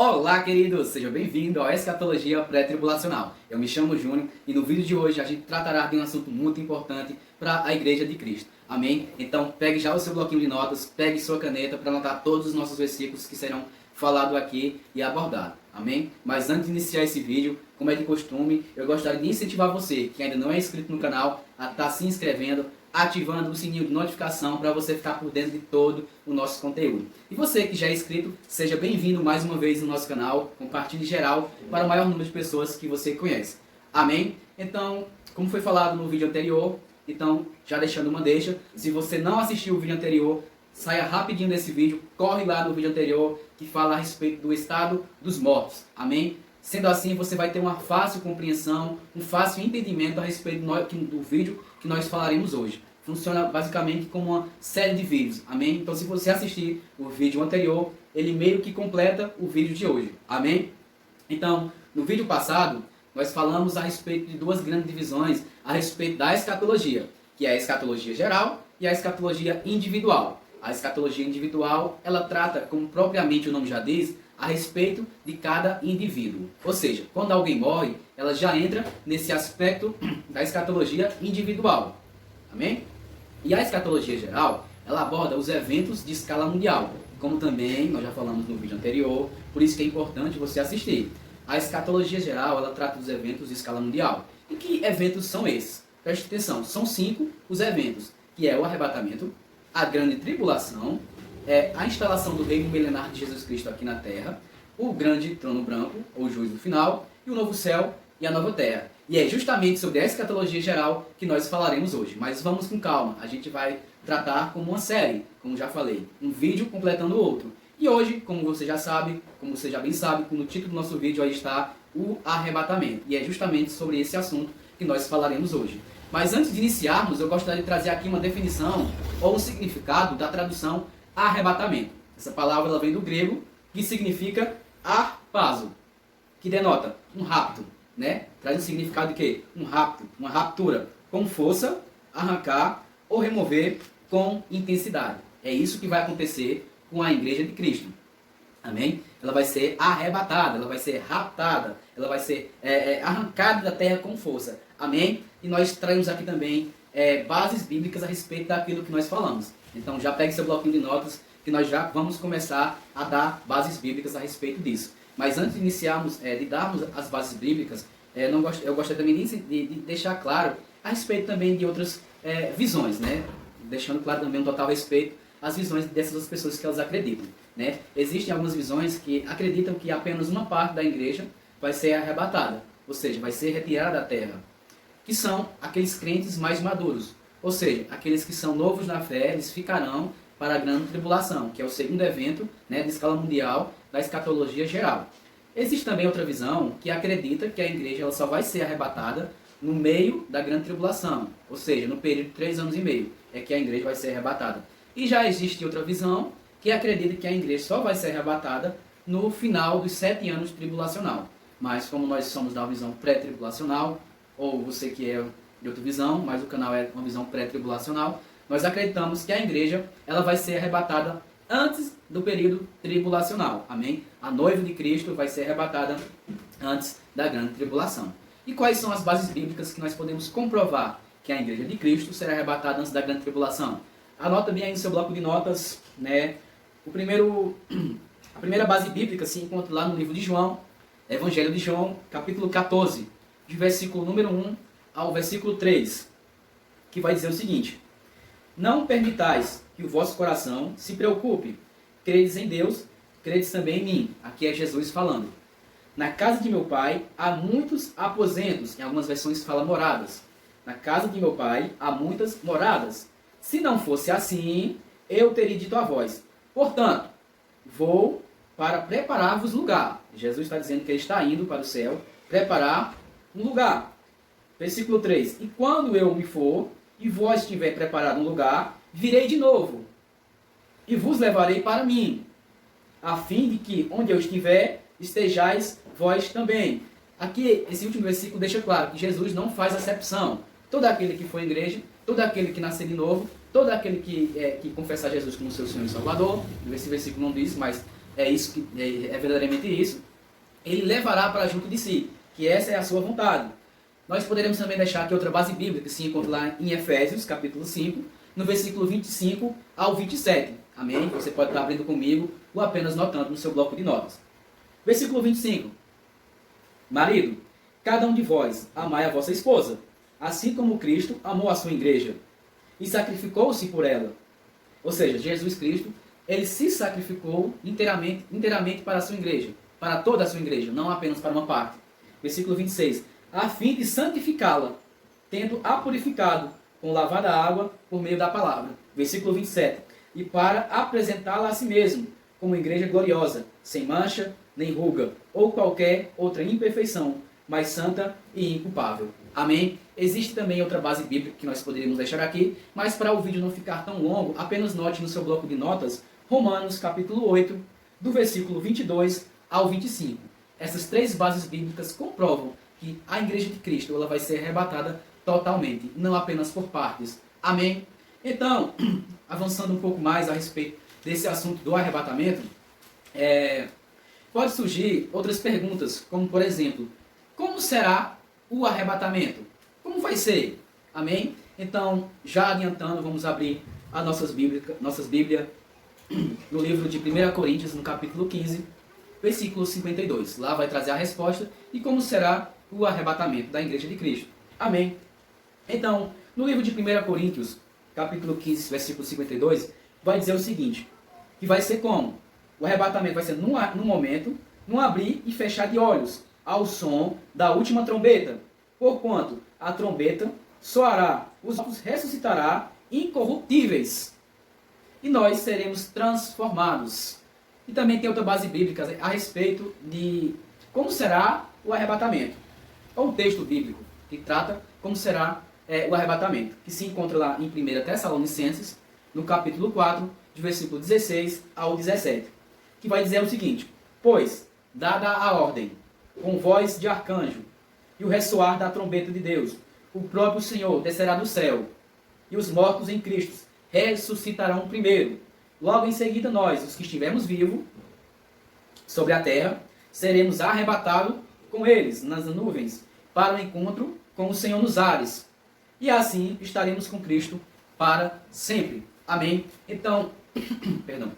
Olá, queridos! Seja bem-vindo ao Escatologia Pré-Tribulacional. Eu me chamo Júnior e no vídeo de hoje a gente tratará de um assunto muito importante para a Igreja de Cristo. Amém? Então, pegue já o seu bloquinho de notas, pegue sua caneta para anotar todos os nossos versículos que serão falados aqui e abordados. Amém? Mas antes de iniciar esse vídeo, como é de costume, eu gostaria de incentivar você que ainda não é inscrito no canal a estar se inscrevendo, ativando o sininho de notificação para você ficar por dentro de todo o nosso conteúdo. E você que já é inscrito, seja bem-vindo mais uma vez no nosso canal, compartilhe geral para o maior número de pessoas que você conhece. Amém? Então, como foi falado no vídeo anterior, então, já deixando uma deixa, se você não assistiu o vídeo anterior, saia rapidinho desse vídeo, corre lá no vídeo anterior que fala a respeito do estado dos mortos. Amém? Sendo assim, você vai ter uma fácil compreensão, um fácil entendimento a respeito do vídeo que nós falaremos hoje. Funciona basicamente como uma série de vídeos, amém? Então, se você assistir o vídeo anterior, ele meio que completa o vídeo de hoje, amém? Então, no vídeo passado, nós falamos a respeito de duas grandes divisões a respeito da escatologia, que é a escatologia geral e a escatologia individual. A escatologia individual, ela trata, como propriamente o nome já diz, a respeito de cada indivíduo. Ou seja, quando alguém morre, ela já entra nesse aspecto da escatologia individual. Amém? E a escatologia geral, ela aborda os eventos de escala mundial, como também nós já falamos no vídeo anterior, por isso que é importante você assistir. A escatologia geral, ela trata dos eventos de escala mundial. E que eventos são esses? Preste atenção, são 5 os eventos, que é o arrebatamento, a grande tribulação, a instalação do reino milenar de Jesus Cristo aqui na terra, o grande trono branco, ou juízo final, e o novo céu e a nova terra. E é justamente sobre a escatologia geral que nós falaremos hoje. Mas vamos com calma, a gente vai tratar como uma série, como já falei, um vídeo completando o outro. E hoje, como você já sabe, como você já bem sabe, no título do nosso vídeo aí está o arrebatamento. E é justamente sobre esse assunto que nós falaremos hoje. Mas antes de iniciarmos, eu gostaria de trazer aqui uma definição ou um significado da tradução arrebatamento. Essa palavra ela vem do grego, que significa arpazo, que denota um rapto, né? Traz um significado de quê? Um rapto, uma raptura, com força, arrancar ou remover com intensidade. É isso que vai acontecer com a Igreja de Cristo. Amém? Ela vai ser arrebatada, ela vai ser raptada, ela vai ser arrancada da terra com força. Amém? E nós trazemos aqui também bases bíblicas a respeito daquilo que nós falamos. Então já pegue seu bloquinho de notas, que nós já vamos começar a dar bases bíblicas a respeito disso. Mas antes de iniciarmos, de darmos as bases bíblicas, eu gostaria também de deixar claro a respeito também de outras visões, né? Deixando claro também um total respeito às visões dessas pessoas que elas acreditam, né? Existem algumas visões que acreditam que apenas uma parte da igreja vai ser arrebatada, ou seja, vai ser retirada da terra, que são aqueles crentes mais maduros, ou seja, aqueles que são novos na fé, eles ficarão para a grande tribulação, que é o segundo evento, né, de escala mundial da escatologia geral. Existe também outra visão que acredita que a igreja ela só vai ser arrebatada no meio da grande tribulação, ou seja, no período de 3 anos e meio, é que a igreja vai ser arrebatada. E já existe outra visão que acredita que a igreja só vai ser arrebatada no final dos 7 anos tribulacional. Mas como nós somos da visão pré-tribulacional, ou você que é de outra visão, mas o canal é uma visão pré-tribulacional, nós acreditamos que a igreja ela vai ser arrebatada antes do período tribulacional. Amém? A noiva de Cristo vai ser arrebatada antes da grande tribulação. E quais são as bases bíblicas que nós podemos comprovar que a igreja de Cristo será arrebatada antes da grande tribulação? Anota bem aí no seu bloco de notas, né? A primeira base bíblica se encontra lá no livro de João, Evangelho de João, capítulo 14, de versículo número 1 ao versículo 3, que vai dizer o seguinte: não permitais que o vosso coração se preocupe. Credes em Deus, credes também em mim. Aqui é Jesus falando. Na casa de meu pai há muitos aposentos. Em algumas versões fala moradas. Na casa de meu pai há muitas moradas. Se não fosse assim, eu teria dito a vós. Portanto, vou para preparar-vos lugar. Jesus está dizendo que ele está indo para o céu preparar um lugar. Versículo 3. E quando eu me for, e vós tiver preparado um lugar, virei de novo, e vos levarei para mim, a fim de que, onde eu estiver, estejais vós também. Aqui, esse último versículo deixa claro que Jesus não faz acepção. Todo aquele que for à igreja, todo aquele que nascer de novo, todo aquele que confessar Jesus como seu Senhor e Salvador, esse versículo não diz, mas é isso que é verdadeiramente isso, ele levará para junto de si, que essa é a sua vontade. Nós poderemos também deixar aqui outra base bíblica que se encontra lá em Efésios, capítulo 5, no versículo 25 ao 27. Amém? Você pode estar abrindo comigo ou apenas notando no seu bloco de notas. Versículo 25. Marido, cada um de vós amai a vossa esposa, assim como Cristo amou a sua igreja e sacrificou-se por ela. Ou seja, Jesus Cristo, ele se sacrificou inteiramente para a sua igreja, para toda a sua igreja, não apenas para uma parte. Versículo 26. A fim de santificá-la, tendo-a purificado com lavada água por meio da palavra. Versículo 27. E para apresentá-la a si mesmo, como igreja gloriosa, sem mancha, nem ruga, ou qualquer outra imperfeição, mas santa e inculpável. Amém? Existe também outra base bíblica que nós poderíamos deixar aqui, mas para o vídeo não ficar tão longo, apenas note no seu bloco de notas, Romanos capítulo 8, do versículo 22 ao 25. Essas três bases bíblicas comprovam que a igreja de Cristo ela vai ser arrebatada totalmente, não apenas por partes. Amém? Então, avançando um pouco mais a respeito desse assunto do arrebatamento, pode surgir outras perguntas, como por exemplo, como será o arrebatamento? Como vai ser? Amém? Então, já adiantando, vamos abrir as nossas Bíblias no livro de 1 Coríntios, no capítulo 15, versículo 52. Lá vai trazer a resposta e como será o arrebatamento da igreja de Cristo. Amém? Então, no livro de 1 Coríntios, capítulo 15, versículo 52, vai dizer o seguinte, que vai ser como? O arrebatamento vai ser num momento, num abrir e fechar de olhos, ao som da última trombeta. Porquanto a trombeta soará, os mortos ressuscitará incorruptíveis, e nós seremos transformados. E também tem outra base bíblica a respeito de como será o arrebatamento. É um texto bíblico que trata como será o arrebatamento, que se encontra lá em 1 Tessalonicenses, no capítulo 4, de versículo 16 ao 17, que vai dizer o seguinte: pois, dada a ordem, com voz de arcanjo, e o ressoar da trombeta de Deus, o próprio Senhor descerá do céu, e os mortos em Cristo ressuscitarão primeiro. Logo em seguida nós, os que estivermos vivos sobre a terra, seremos arrebatados com eles nas nuvens, para o encontro com o Senhor nos ares. E assim estaremos com Cristo para sempre. Amém? Então, perdão.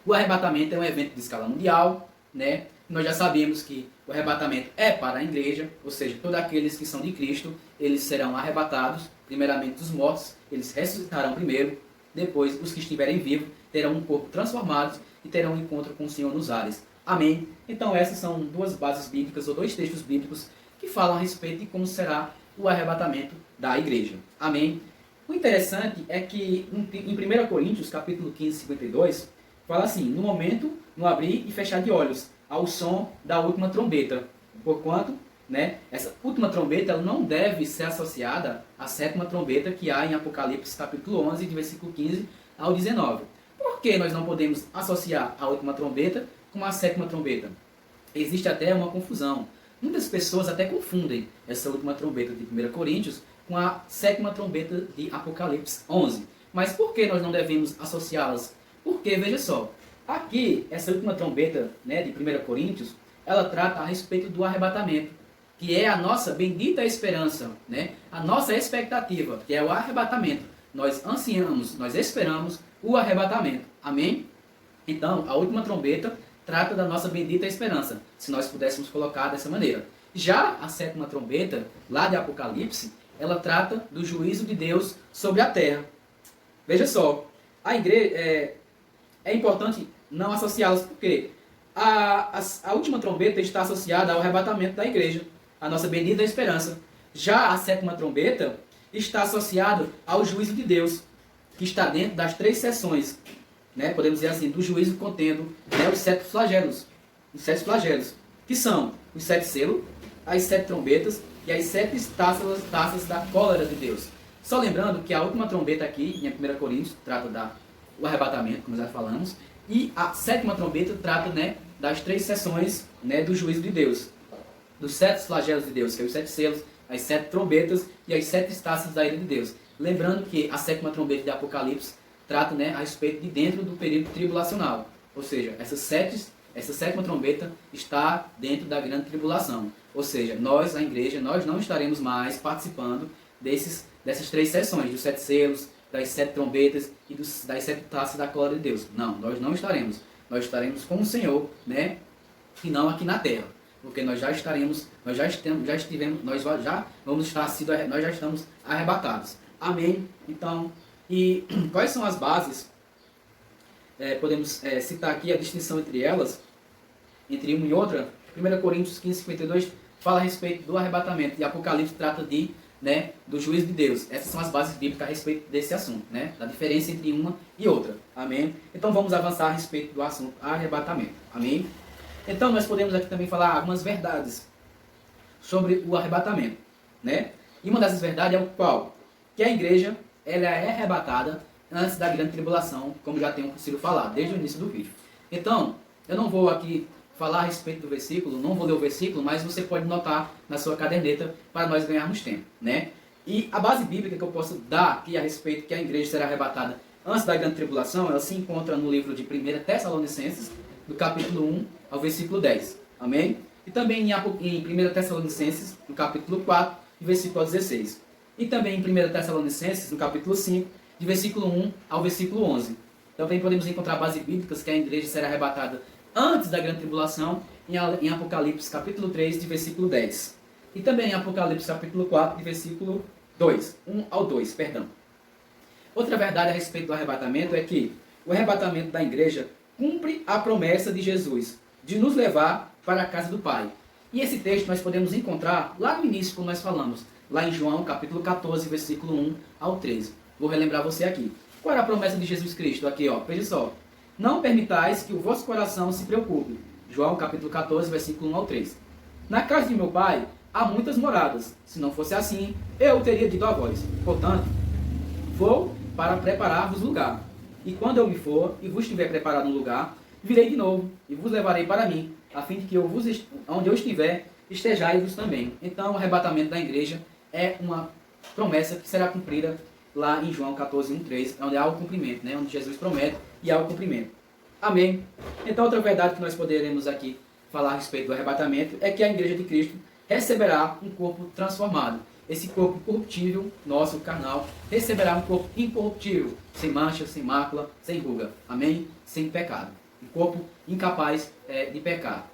O arrebatamento é um evento de escala mundial, né? Nós já sabemos que o arrebatamento é para a igreja, ou seja, todos aqueles que são de Cristo, eles serão arrebatados, primeiramente os mortos, eles ressuscitarão primeiro, depois os que estiverem vivos terão um corpo transformado e terão um encontro com o Senhor nos ares. Amém? Então essas são duas bases bíblicas, ou dois textos bíblicos, que falam a respeito de como será o arrebatamento da igreja. Amém? O interessante é que em 1 Coríntios, capítulo 15, 52, fala assim: no momento, no abrir e fechar de olhos, ao som da última trombeta. Porquanto, essa última trombeta ela não deve ser associada à sétima trombeta que há em Apocalipse capítulo 11, de versículo 15 ao 19. Por que nós não podemos associar a última trombeta com a sétima trombeta? Existe até uma confusão. Muitas pessoas até confundem essa última trombeta de 1 Coríntios com a sétima trombeta de Apocalipse 11. Mas por que nós não devemos associá-las? Porque, veja só, aqui, essa última trombeta de 1 Coríntios, ela trata a respeito do arrebatamento, que é a nossa bendita esperança, a nossa expectativa, que é o arrebatamento. Nós ansiamos, nós esperamos o arrebatamento. Amém? Então, a última trombeta trata da nossa bendita esperança, se nós pudéssemos colocar dessa maneira. Já a sétima trombeta, lá de Apocalipse, ela trata do juízo de Deus sobre a terra. Veja só, a igreja... É importante não associá-las, porque a última trombeta está associada ao arrebatamento da igreja, a nossa bendita esperança. Já a sétima trombeta está associada ao juízo de Deus, que está dentro das três seções, podemos dizer assim, do juízo contendo os sete flagelos, que são os sete selos, as sete trombetas e as sete taças da cólera de Deus. Só lembrando que a última trombeta aqui, em 1 Coríntios, trata o arrebatamento, como já falamos, e a sétima trombeta trata das três sessões do juízo de Deus, dos sete flagelos de Deus, que é os sete selos, as sete trombetas e as sete taças da ira de Deus. Lembrando que a sétima trombeta de Apocalipse trata a respeito de dentro do período tribulacional. Ou seja, essa sétima trombeta está dentro da grande tribulação. Ou seja, nós, a igreja, nós não estaremos mais participando dessas 3 sessões, dos 7 selos, das 7 trombetas e das 7 taças da glória de Deus. Não, nós não estaremos. Nós estaremos com o Senhor, né? E não aqui na terra. Porque nós já estaremos, nós já vamos estar nós já estamos arrebatados. Amém? Então, e quais são as bases? Podemos citar aqui a distinção entre elas, entre uma e outra. 1 Coríntios 15, 52 fala a respeito do arrebatamento e Apocalipse trata do juízo de Deus. Essas são as bases bíblicas a respeito desse assunto, né? Da diferença entre uma e outra. Amém? Então vamos avançar a respeito do assunto arrebatamento. Amém? Então nós podemos aqui também falar algumas verdades sobre o arrebatamento, né? E uma dessas verdades é o qual? Que a igreja ela é arrebatada antes da grande tribulação, como já tenho sido falado desde o início do vídeo. Então, eu não vou aqui falar a respeito do versículo, não vou ler o versículo, mas você pode notar na sua caderneta para nós ganharmos tempo, né? E a base bíblica que eu posso dar aqui a respeito que a igreja será arrebatada antes da grande tribulação, ela se encontra no livro de 1 Tessalonicenses, do capítulo 1 ao versículo 10. Amém? E também em 1 Tessalonicenses, no capítulo 4, versículo 16. E também em 1 Tessalonicenses, no capítulo 5, de versículo 1 ao versículo 11. Também podemos encontrar bases bíblicas que a igreja será arrebatada antes da grande tribulação, em Apocalipse capítulo 3, de versículo 10. E também em Apocalipse capítulo 4, de versículo 2, 1 ao 2, perdão. Outra verdade a respeito do arrebatamento é que o arrebatamento da igreja cumpre a promessa de Jesus de nos levar para a casa do Pai. E esse texto nós podemos encontrar lá no início, como nós falamos, lá em João capítulo 14, versículo 1 ao 13. Vou relembrar você aqui. Qual era a promessa de Jesus Cristo? Aqui, ó, veja só. Não permitais que o vosso coração se preocupe. João capítulo 14, versículo 1 ao 3. Na casa de meu Pai há muitas moradas. Se não fosse assim, eu teria dito a vós. Portanto, vou para preparar-vos lugar. E quando eu me for e vos tiver preparado um lugar, virei de novo e vos levarei para mim, a fim de que onde eu estiver, estejais-vos também. Então, o arrebatamento da igreja é uma promessa que será cumprida lá em João 14, 1, 3, onde há o cumprimento, né? Onde Jesus promete e há o cumprimento. Amém? Então, outra verdade que nós poderemos aqui falar a respeito do arrebatamento é que a igreja de Cristo receberá um corpo transformado. Esse corpo corruptível, nosso, carnal, receberá um corpo incorruptível, sem mancha, sem mácula, sem ruga. Amém? Sem pecado. Um corpo incapaz de pecar.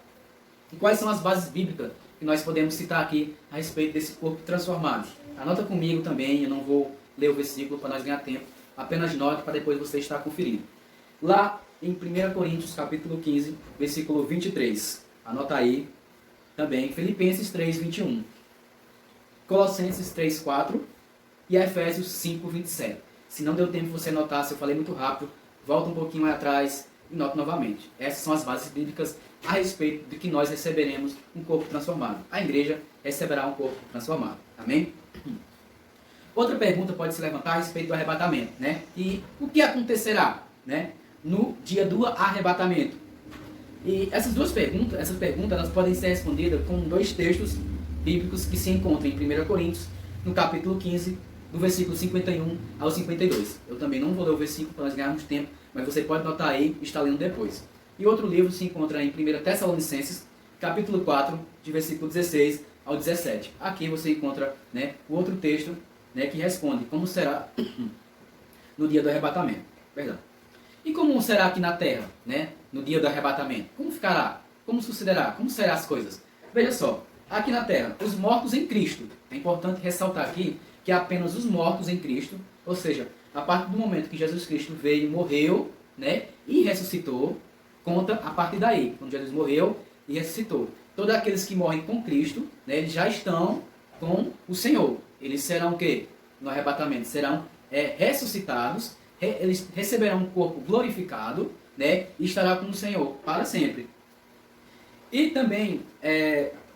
E quais são as bases bíblicas que nós podemos citar aqui a respeito desse corpo transformado? Anota comigo também, eu não vou ler o versículo para nós ganhar tempo, apenas note para depois você estar conferindo. Lá em 1 Coríntios capítulo 15, versículo 23. Anota aí também, Filipenses 3, 21. Colossenses 3, 4 e Efésios 5, 27. Se não deu tempo de você anotar, se eu falei muito rápido, volta um pouquinho mais atrás e note novamente. Essas são as bases bíblicas a respeito de que nós receberemos um corpo transformado. A igreja receberá um corpo transformado. Amém? Outra pergunta pode se levantar a respeito do arrebatamento, né? E o que acontecerá, né, no dia do arrebatamento? E essas perguntas elas podem ser respondidas com 2 textos bíblicos que se encontram em 1 Coríntios, no capítulo 15, do versículo 51 ao 52. Eu também não vou ler o versículo para nós ganharmos tempo, mas você pode notar aí e estar lendo depois. E outro livro se encontra em 1 Tessalonicenses, capítulo 4, de versículo 16 ao 17. Aqui você encontra, né, o outro texto, né, que responde como será no dia do arrebatamento. Perdão. E como será aqui na terra, né, no dia do arrebatamento? Como ficará? Como sucederá? Como serão as coisas? Veja só, aqui na terra, os mortos em Cristo. É importante ressaltar aqui que apenas os mortos em Cristo, ou seja, a partir do momento que Jesus Cristo veio, morreu, né, e ressuscitou, conta a partir daí, quando Jesus morreu e ressuscitou. Todos aqueles que morrem com Cristo, né, eles já estão com o Senhor. Eles serão o quê? No arrebatamento, serão ressuscitados, eles receberão um corpo glorificado, né, e estará com o Senhor para sempre. E também,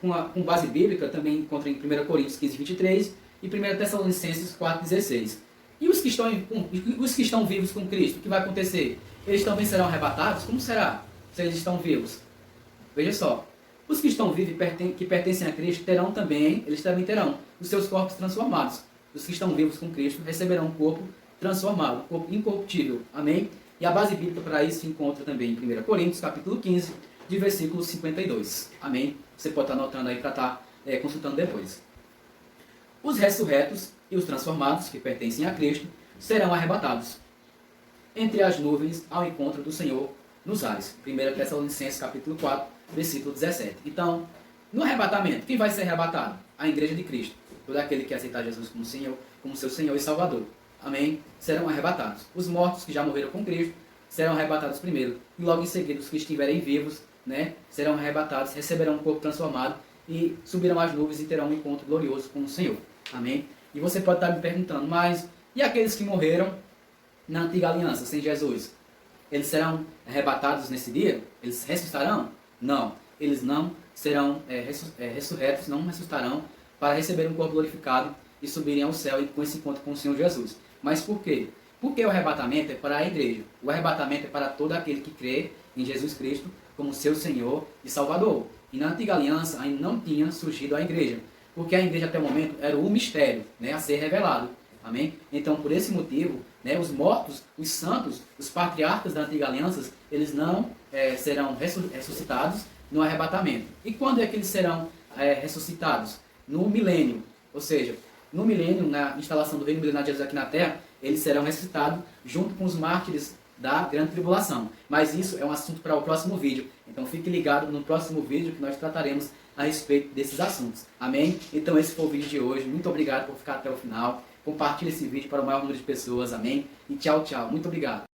com base bíblica, também encontra em 1 Coríntios 15, 23 e 1 Tessalonicenses 4, 16. E os que estão vivos com Cristo, o que vai acontecer? Eles também serão arrebatados? Como será se eles estão vivos? Veja só, os que estão vivos que pertencem a Cristo eles também terão os seus corpos transformados. Os que estão vivos com Cristo receberão um corpo transformado, um corpo incorruptível. Amém? E a base bíblica para isso se encontra também em 1 Coríntios, capítulo 15, de versículo 52. Amém? Você pode estar anotando aí para estar consultando depois. Os ressurretos e os transformados, que pertencem a Cristo, serão arrebatados entre as nuvens ao encontro do Senhor nos ares. 1 Tessalonicenses capítulo 4, versículo 17. Então, no arrebatamento, quem vai ser arrebatado? A igreja de Cristo. Todo aquele que aceitar Jesus como Senhor, como seu Senhor e Salvador. Amém? Serão arrebatados. Os mortos que já morreram com Cristo serão arrebatados primeiro. E logo em seguida, os que estiverem vivos, serão arrebatados, receberão um corpo transformado e subirão às nuvens e terão um encontro glorioso com o Senhor. Amém? E você pode estar me perguntando, mas e aqueles que morreram na antiga aliança, sem Jesus? Eles serão arrebatados nesse dia? Eles ressuscitarão? Não. Eles não serão ressurretos, não ressuscitarão para receber um corpo glorificado e subirem ao céu e com esse encontro com o Senhor Jesus. Mas por quê? Porque o arrebatamento é para a igreja. O arrebatamento é para todo aquele que crê em Jesus Cristo como seu Senhor e Salvador. E na antiga aliança ainda não tinha surgido a igreja. Porque a igreja até o momento era o mistério a ser revelado. Amém? Então, por esse motivo, os mortos, os santos, os patriarcas da antiga aliança, eles não serão ressuscitados no arrebatamento. E quando é que eles serão ressuscitados? No milênio. Ou seja, no milênio, na instalação do reino milenário de Jesus aqui na Terra, eles serão ressuscitados junto com os mártires da grande tribulação. Mas isso é um assunto para o próximo vídeo. Então fique ligado no próximo vídeo que nós trataremos a respeito desses assuntos. Amém? Então esse foi o vídeo de hoje. Muito obrigado por ficar até o final. Compartilhe esse vídeo para o maior número de pessoas. Amém? E tchau, tchau. Muito obrigado.